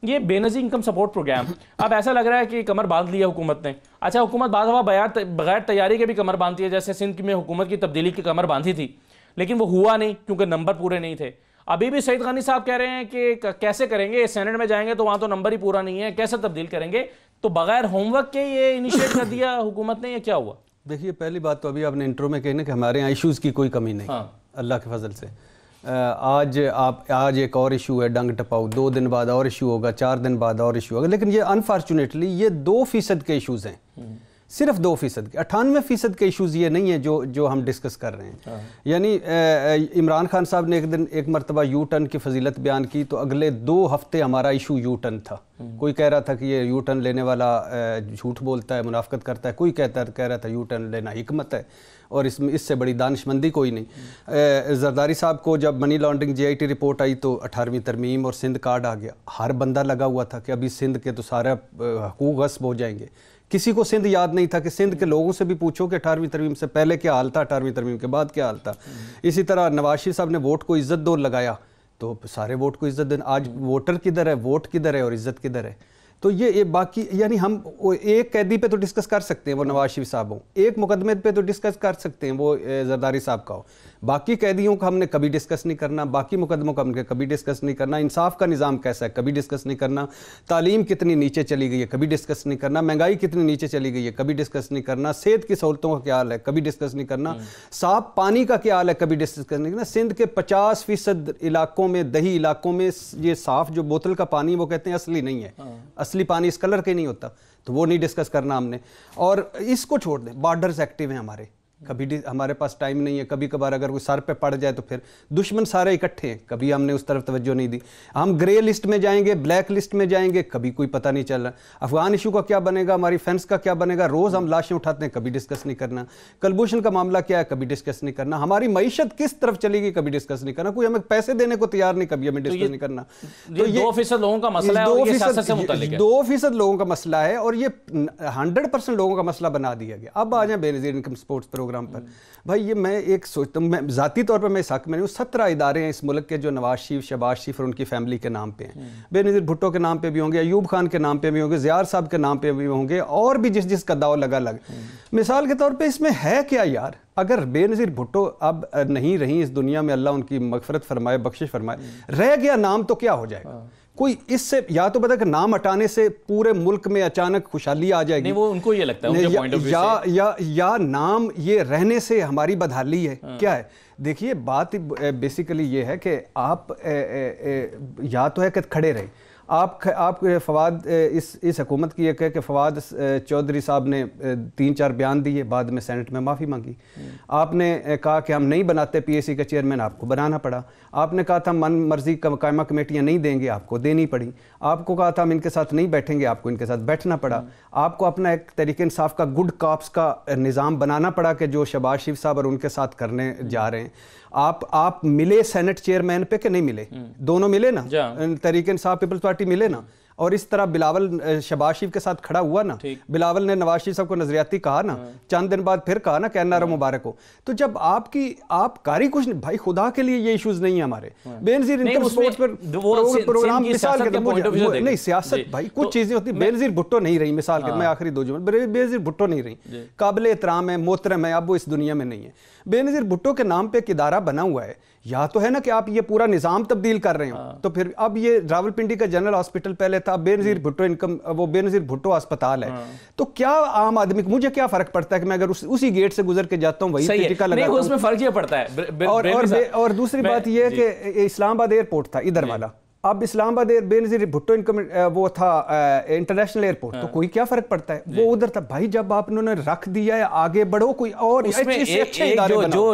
یہ بے نظیر income support programme اب ایسا لگ رہا ہے کہ کمر باندھ لیا حکومت نے. اچھا حکومت بعض دفعہ بغیر تیاری کے بھی کمر باندھتی ہے, جیسے سندھ میں حکومت کی تبدیلی کی کمر باندھی تھی لیکن وہ ہوا نہیں کیونکہ نمبر پورے نہیں تھے. ابھی بھی سعید غنی صاحب کہہ رہے ہیں کہ کیسے کریں گے, سینٹ میں جائیں گے تو وہاں تو نمبر ہی پورا نہیں ہے, کیسے تبدیل کریں گے؟ تو بغیر ہوم ورک کے یہ انیشیٹ کر دیا حکومت نے, یہ کیا ہوا؟ دیکھیے پہلی بات تو ابھی آپ نے انٹرو میں کہنا کہ ہمارے یہاں ایشوز کی کوئی کمی نہیں, اللہ کے فضل سے. آج ایک اور ایشو ہے ڈنگ ٹپاؤ, 2 دن بعد اور ایشو ہوگا, 4 دن بعد اور ایشو ہوگا, لیکن یہ انفارچونیٹلی یہ 2% کے ایشوز ہیں, صرف 2% کے. 98% کے ایشوز یہ نہیں ہیں جو ہم ڈسکس کر رہے ہیں. یعنی عمران خان صاحب نے ایک مرتبہ یو ٹرن کی فضیلت بیان کی تو اگلے 2 ہفتے ہمارا ایشو یو ٹرن تھا. کوئی کہہ رہا تھا کہ یہ یو ٹرن لینے والا جھوٹ بولتا ہے, منافقت کرتا ہے, کوئی کہہ رہا تھا یو ٹرن لینا حکمت ہے اور اس سے بڑی دانش مندی کوئی نہیں. زرداری صاحب کو جب money laundering J I T report آئی تو 18ویں ترمیم اور سندھ کارڈ آ گیا. ہر بندہ لگا ہوا تھا کہ ابھی سندھ کے تو سارے حقوق غصب ہو جائیں گے. کسی کو سندھ یاد نہیں تھا کہ سندھ کے لوگوں سے بھی پوچھو کہ 18ویں ترمیم سے پہلے کیا حال تھا, 18ویں ترمیم کے بعد کیا حال تھا. اسی طرح نواز شریف صاحب نے ووٹ کو عزت دور لگایا تو سارے ووٹ کو عزت دینا. آج ووٹر کدھر ہے, ووٹ کدھر ہے اور عزت کدھر ہے؟ تو یہ باقی یعنی ہم ایک قیدی پہ تو ڈسکس کر سکتے ہیں وہ نواز شریف صاحب ہوں, ایک مقدمے پہ تو ڈسکس کر سکتے ہیں وہ زرداری صاحب کا ہو, باقی قیدیوں کا ہم نے کبھی ڈسکس نہیں کرنا, باقی مقدموں کا ہم نے کبھی ڈسکس نہیں کرنا, انصاف کا نظام کیسا ہے کبھی ڈسکس نہیں کرنا, تعلیم کتنی نیچے چلی گئی ہے کبھی ڈسکس نہیں کرنا, مہنگائی کتنی نیچے چلی گئی ہے کبھی ڈسکس نہیں کرنا, صحت کی سہولتوں کا کیا حال ہے کبھی ڈسکس نہیں کرنا, صاف پانی کا کیا حال ہے کبھی ڈسکس نہیں کرنا. سندھ کے 50% علاقوں میں, دیہی علاقوں میں یہ صاف جو بوتل کا پانی وہ کہتے ہیں اصلی نہیں ہے, اصلی پانی اس کلر کے نہیں ہوتا, تو وہ نہیں ڈسکس کرنا ہم نے. اور اس کو چھوڑ دیں, بارڈرز ایکٹیو ہیں ہمارے, کبھی ہمارے پاس ٹائم نہیں ہے, کبھی کبھار اگر کوئی سر پہ پڑ جائے تو پھر دشمن سارے اکٹھے ہیں, کبھی ہم نے اس طرف توجہ نہیں دی. ہم گرے لسٹ میں جائیں گے, بلیک لسٹ میں جائیں گے, کبھی کوئی پتہ نہیں چل رہا. افغان ایشو کا کیا بنے گا, ہماری فینس کا کیا بنے گا, روز ہم لاشیں اٹھاتے ہیں کبھی ڈسکس نہیں کرنا. کلبھوشن کا معاملہ کیا ہے کبھی ڈسکس نہیں کرنا. ہماری معیشت کس طرف چلے گی کبھی ڈسکس نہیں کرنا. کوئی ہمیں پیسے دینے کو تیار نہیں, کبھی ہمیں ڈسکس نہیں کرنا. تو یہ 2% لوگوں کا مسئلہ ہے اور یہ سیاست سے متعلق ہے. 2% لوگوں کا مسئلہ ہے اور یہ 100% لوگوں کا مسئلہ بنا دیا گیا. اب آ جائیں بے نظیر انکم سپورٹس پروگرام پر. بھائی یہ میں ایک سوچتا ہوں, میں ذاتی طور پر میں اس حق میں نہیں ہوں, 17 ادارے ہیں اس ملک کے جو نواز شریف, شہباز شریف اور ان کی فیملی کے نام پہ ہیں. بے نظیر بھٹو کے نام پہ بھی ہوں گے, ایوب خان کے نام پہ بھی ہوں گے, زیار صاحب کے نام پہ بھی ہوں گے, اور بھی جس کا داؤ لگا لگ. مثال کے طور پہ اس میں ہے کیا یار, اگر بے نظیر بھٹو اب نہیں رہیں اس دنیا میں, اللہ ان کی مغفرت فرمائے, بخشش فرمائے, رہ گیا نام تو کیا ہو جائے گا؟ کوئی اس سے یا تو بتا کہ نام ہٹانے سے پورے ملک میں اچانک خوشحالی آ جائے گی, نہیں وہ ان کو یہ لگتا ہے, یا نام یہ رہنے سے ہماری بدحالی ہے, کیا ہے؟ دیکھیے بات بیسیکلی یہ ہے کہ آپ یا تو ہے کہ کھڑے رہیں. آپ فواد اس حکومت کی ایک ہے کہ فواد چودھری صاحب نے 3-4 بیان دیے, بعد میں سینٹ میں معافی مانگی. آپ نے کہا کہ ہم نہیں بناتے پی ایس سی کا چیئرمین, آپ کو بنانا پڑا. آپ نے کہا تھا من مرضی کا قائمہ کمیٹیاں نہیں دیں گے, آپ کو دینی پڑی. آپ کو کہا تھا ہم ان کے ساتھ نہیں بیٹھیں گے, آپ کو ان کے ساتھ بیٹھنا پڑا. آپ کو اپنا ایک تحریک انصاف کا گڈ کاپس کا نظام بنانا پڑا کہ جو شہباز شریف صاحب اور ان کے ساتھ کرنے جا رہے ہیں. آپ ملے سینٹ چیئرمین پہ کہ نہیں ملے؟ دونوں ملے نا, تحریک انصاف پیپلز پارٹی ملے نا. اور اس طرح بلاول شہباز شریف کے ساتھ کھڑا ہوا نا, بلاول نے نواز شریف صاحب کو نظریاتی کہا نا, چند دن بعد پھر کہا نا کہ این آر او مبارک ہو. تو جب آپ کاری کچھ نہیں, بھائی خدا کے لیے یہ ایشوز نہیں ہیں ہمارے. بے نظیر انکم سپورٹس پر پروگرام مثال کے نہیں, سیاست بھائی کچھ چیزیں ہوتی ہیں. بے نظیر بھٹو نہیں رہی, مثال کے میں آخری 2 جملے, بے نظیر بھٹو نہیں رہی, قابل احترام ہے, محترم ہے, اب وہ اس دنیا میں نہیں ہے. بے نظیر بھٹو کے نام پہ ایک ادارہ بنا ہوا ہے, یا تو ہے نا کہ آپ یہ پورا نظام تبدیل کر رہے ہو, تو پھر اب یہ راولپنڈی کا جنرل ہاسپٹل پہلے تھا, بے نظیر بھٹو انکم, وہ بے نظیر بھٹو ہسپتال ہے. تو کیا عام آدمی, مجھے کیا فرق پڑتا ہے کہ میں اگر اسی گیٹ سے گزر کے جاتا ہوں وہی ٹکا لگاتا ہوں, اس میں فرق یہ پڑتا ہے. اور دوسری بات یہ ہے کہ اسلام آباد ایئرپورٹ تھا ادھر والا, اب اسلام آباد بے نظیر بھٹو انکم وہ تھا انٹرنیشنل ایئرپورٹ, تو کوئی کیا فرق پڑتا ہے, وہ ادھر تھا. بھائی جب آپ انہوں نے رکھ دیا ہے, آگے بڑھو, کوئی اور اچھے ادارے بناؤ.